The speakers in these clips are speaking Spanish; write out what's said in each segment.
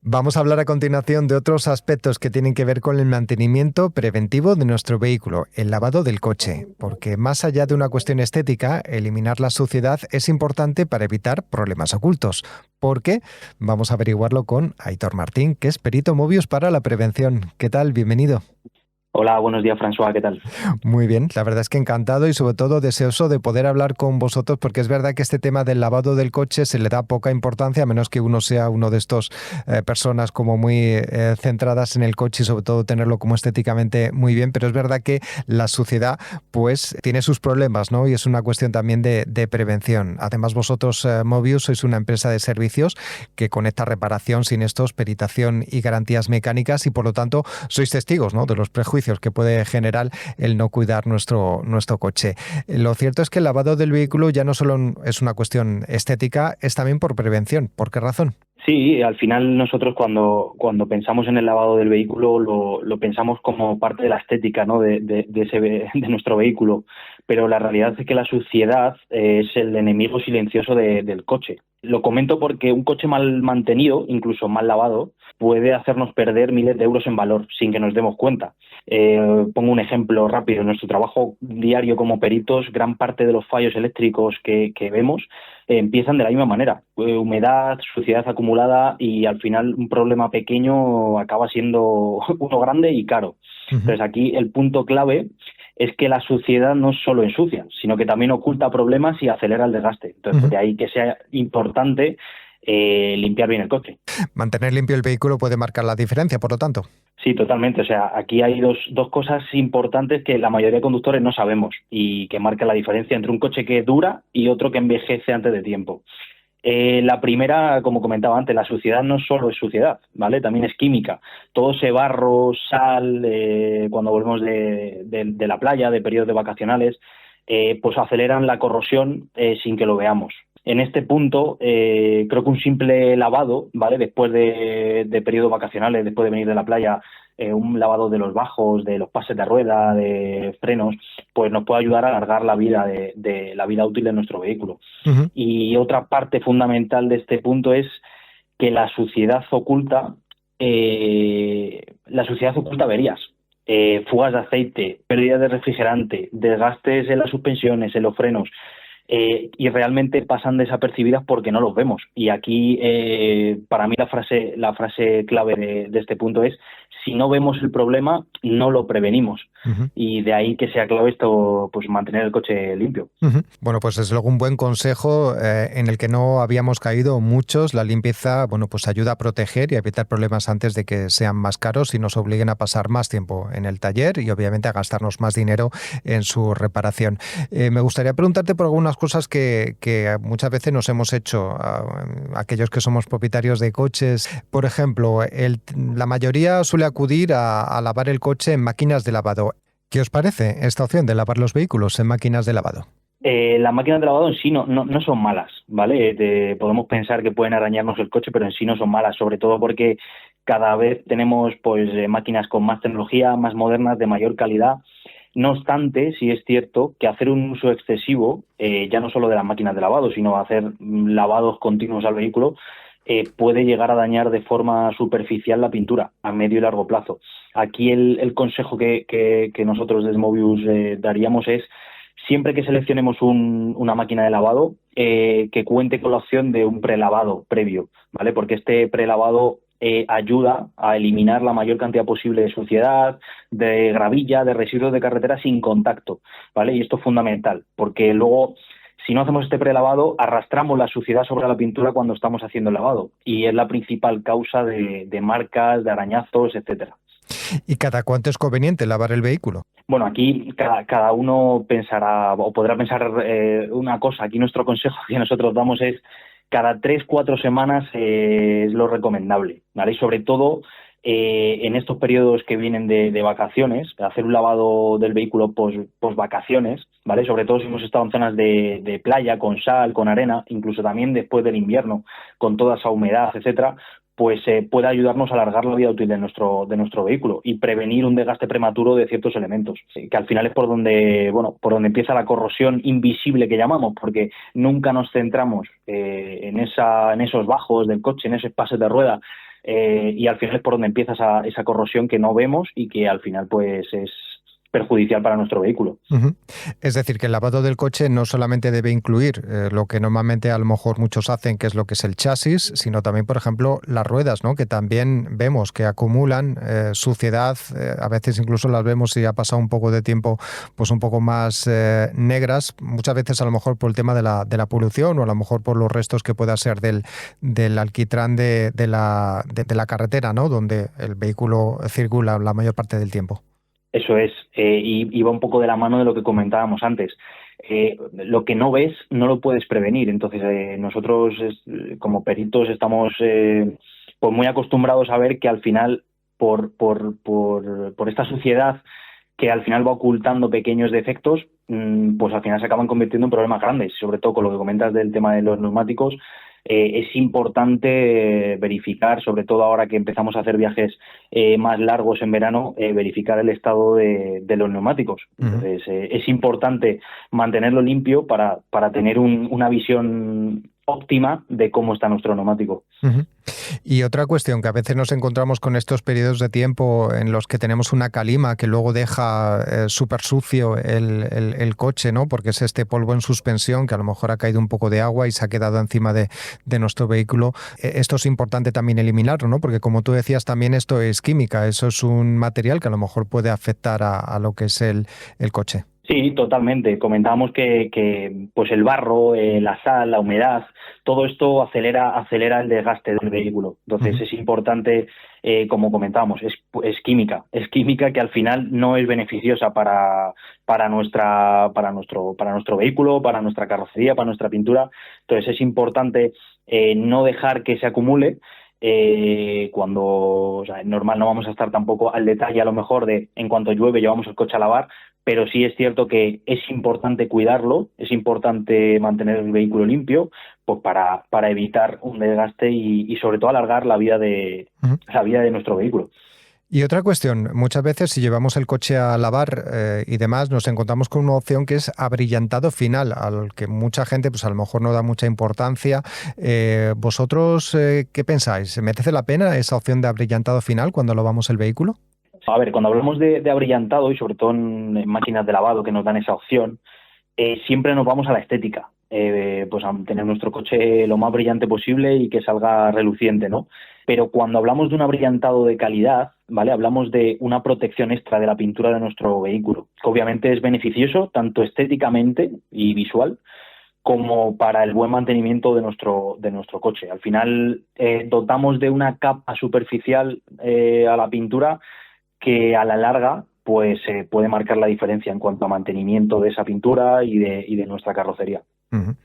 Vamos a hablar a continuación de otros aspectos que tienen que ver con el mantenimiento preventivo de nuestro vehículo, el lavado del coche, porque más allá de una cuestión estética, eliminar la suciedad es importante para evitar problemas ocultos. ¿Por qué? Vamos a averiguarlo con Aitor Martín, que es perito Mobius para la prevención. ¿Qué tal? Bienvenido. Hola, buenos días, François, ¿qué tal? Muy bien, la verdad es que encantado y sobre todo deseoso de poder hablar con vosotros porque es verdad que este tema del lavado del coche se le da poca importancia a menos que uno sea uno de estos personas como muy centradas en el coche y sobre todo tenerlo como estéticamente muy bien, pero es verdad que la suciedad pues tiene sus problemas, ¿no? Y es una cuestión también de prevención. Además vosotros, Mobius, sois una empresa de servicios que conecta reparación, siniestros, peritación y garantías mecánicas y por lo tanto sois testigos, ¿no?, de los prejuicios que puede generar el no cuidar nuestro coche. Lo cierto es que el lavado del vehículo ya no solo es una cuestión estética, es también por prevención. ¿Por qué razón? Sí, al final nosotros cuando pensamos en el lavado del vehículo lo pensamos como parte de la estética, ¿no? de nuestro vehículo, pero la realidad es que la suciedad es el enemigo silencioso del coche. Lo comento porque un coche mal mantenido, incluso mal lavado, puede hacernos perder miles de euros en valor sin que nos demos cuenta. Pongo un ejemplo rápido. En nuestro trabajo diario como peritos, gran parte de los fallos eléctricos que vemos empiezan de la misma manera. Humedad, suciedad acumulada y al final un problema pequeño acaba siendo uno grande y caro. Uh-huh. Entonces aquí el punto clave es que la suciedad no solo ensucia, sino que también oculta problemas y acelera el desgaste. Entonces, Uh-huh. de ahí que sea importante limpiar bien el coche. Mantener limpio el vehículo puede marcar la diferencia, por lo tanto. Sí, totalmente. O sea, aquí hay dos cosas importantes que la mayoría de conductores no sabemos y que marcan la diferencia entre un coche que dura y otro que envejece antes de tiempo. La primera, como comentaba antes, la suciedad no solo es suciedad, ¿vale? También es química. Todo ese barro, sal, cuando volvemos de la playa, de periodos de vacacionales, pues aceleran la corrosión sin que lo veamos. En este punto, creo que un simple lavado, ¿vale? Después de periodos vacacionales, después de venir de la playa, un lavado de los bajos, de los pases de rueda, de frenos, pues nos puede ayudar a alargar la vida de la vida útil de nuestro vehículo. Uh-huh. Y otra parte fundamental de este punto es que la suciedad oculta averías, fugas de aceite, pérdida de refrigerante, desgastes en las suspensiones, en los frenos, y realmente pasan desapercibidas porque no los vemos. Y aquí, para mí, la frase clave de este punto es: si no vemos el problema, no lo prevenimos. Uh-huh. Y de ahí que sea clave esto, pues mantener el coche limpio. Uh-huh. Bueno, pues es luego un buen consejo en el que no habíamos caído muchos. La limpieza, bueno, pues ayuda a proteger y a evitar problemas antes de que sean más caros y nos obliguen a pasar más tiempo en el taller y obviamente a gastarnos más dinero en su reparación. Me gustaría preguntarte por algunas cosas que muchas veces nos hemos hecho, aquellos que somos propietarios de coches. Por ejemplo, la mayoría suele acudir a lavar el coche en máquinas de lavado. ¿Qué os parece esta opción de lavar los vehículos en máquinas de lavado? Las máquinas de lavado en sí no son malas, ¿vale? Podemos pensar que pueden arañarnos el coche, pero en sí no son malas, sobre todo porque cada vez tenemos pues máquinas con más tecnología, más modernas, de mayor calidad. No obstante, sí es cierto que hacer un uso excesivo, ya no solo de las máquinas de lavado, sino hacer lavados continuos al vehículo, puede llegar a dañar de forma superficial la pintura a medio y largo plazo. Aquí el consejo que nosotros desde Mobius daríamos es: siempre que seleccionemos una máquina de lavado, que cuente con la opción de un prelavado previo, ¿vale? Porque este prelavado ayuda a eliminar la mayor cantidad posible de suciedad, de gravilla, de residuos de carretera sin contacto, ¿vale? Y esto es fundamental, porque luego, si no hacemos este prelavado, arrastramos la suciedad sobre la pintura cuando estamos haciendo el lavado, y es la principal causa de marcas, de arañazos, etcétera. ¿Y cada cuánto es conveniente lavar el vehículo? Bueno, aquí cada uno pensará o podrá pensar una cosa. Aquí nuestro consejo que nosotros damos es: cada 3-4 semanas es lo recomendable, ¿vale? Y sobre todo en estos periodos que vienen de vacaciones, hacer un lavado del vehículo post vacaciones, ¿vale? Sobre todo si hemos estado en zonas de playa, con sal, con arena, incluso también después del invierno, con toda esa humedad, etcétera, pues puede ayudarnos a alargar la vida útil de nuestro vehículo y prevenir un desgaste prematuro de ciertos elementos, que al final es por donde empieza la corrosión invisible que llamamos, porque nunca nos centramos en esos bajos del coche, en esos pases de rueda, y al final es por donde empieza esa corrosión que no vemos y que al final pues es perjudicial para nuestro vehículo. Uh-huh. Es decir, que el lavado del coche no solamente debe incluir lo que normalmente a lo mejor muchos hacen, que es lo que es el chasis, sino también, por ejemplo, las ruedas, ¿no? Que también vemos que acumulan suciedad, a veces incluso las vemos si ha pasado un poco de tiempo, pues un poco más negras, muchas veces a lo mejor por el tema de la polución o a lo mejor por los restos que pueda ser del alquitrán de la carretera, ¿no? Donde el vehículo circula la mayor parte del tiempo. Eso es, y va un poco de la mano de lo que comentábamos antes. Lo que no ves no lo puedes prevenir. Entonces, nosotros como peritos estamos pues muy acostumbrados a ver que al final, por esta suciedad que al final va ocultando pequeños defectos, pues al final se acaban convirtiendo en problemas grandes, sobre todo con lo que comentas del tema de los neumáticos. Es importante verificar, sobre todo ahora que empezamos a hacer viajes más largos en verano, verificar el estado de los neumáticos. Entonces, es importante mantenerlo limpio para tener una visión óptima de cómo está nuestro neumático. Uh-huh. Y otra cuestión, que a veces nos encontramos con estos periodos de tiempo en los que tenemos una calima que luego deja súper sucio el coche, ¿no? Porque es este polvo en suspensión que a lo mejor ha caído un poco de agua y se ha quedado encima de nuestro vehículo. Esto es importante también eliminarlo, ¿no? Porque como tú decías, también esto es química, eso es un material que a lo mejor puede afectar a lo que es el coche. Sí, totalmente. Comentábamos que pues el barro, la sal, la humedad, todo esto acelera el desgaste del vehículo. Entonces es importante, como comentábamos, es química que al final no es beneficiosa para nuestro vehículo, para nuestra carrocería, para nuestra pintura. Entonces es importante no dejar que se acumule. Cuando, o sea, normal no vamos a estar tampoco al detalle a lo mejor de en cuanto llueve llevamos el coche a lavar, pero sí es cierto que es importante cuidarlo, es importante mantener el vehículo limpio, pues para evitar un desgaste y sobre todo alargar la vida de nuestro vehículo. Y otra cuestión, muchas veces si llevamos el coche a lavar y demás, nos encontramos con una opción que es abrillantado final, al que mucha gente pues a lo mejor no da mucha importancia. ¿Vosotros qué pensáis? ¿Merece la pena esa opción de abrillantado final cuando lavamos el vehículo? A ver, cuando hablamos de abrillantado y sobre todo en máquinas de lavado que nos dan esa opción, siempre nos vamos a la estética. Pues a tener nuestro coche lo más brillante posible y que salga reluciente, ¿no? Pero cuando hablamos de un abrillantado de calidad, ¿vale? Hablamos de una protección extra de la pintura de nuestro vehículo, que obviamente es beneficioso tanto estéticamente y visual como para el buen mantenimiento de nuestro coche. Al final dotamos de una capa superficial a la pintura que a la larga pues puede marcar la diferencia en cuanto a mantenimiento de esa pintura y de nuestra carrocería.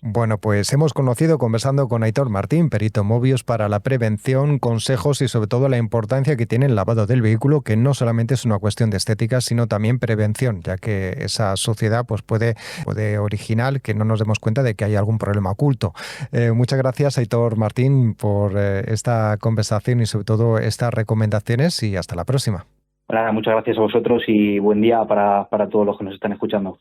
Bueno, pues hemos conversando con Aitor Martín, perito Mobius, para la prevención, consejos y sobre todo la importancia que tiene el lavado del vehículo, que no solamente es una cuestión de estética, sino también prevención, ya que esa suciedad pues puede originar que no nos demos cuenta de que hay algún problema oculto. Muchas gracias, Aitor Martín, por esta conversación y sobre todo estas recomendaciones y hasta la próxima. Muchas gracias a vosotros y buen día para todos los que nos están escuchando.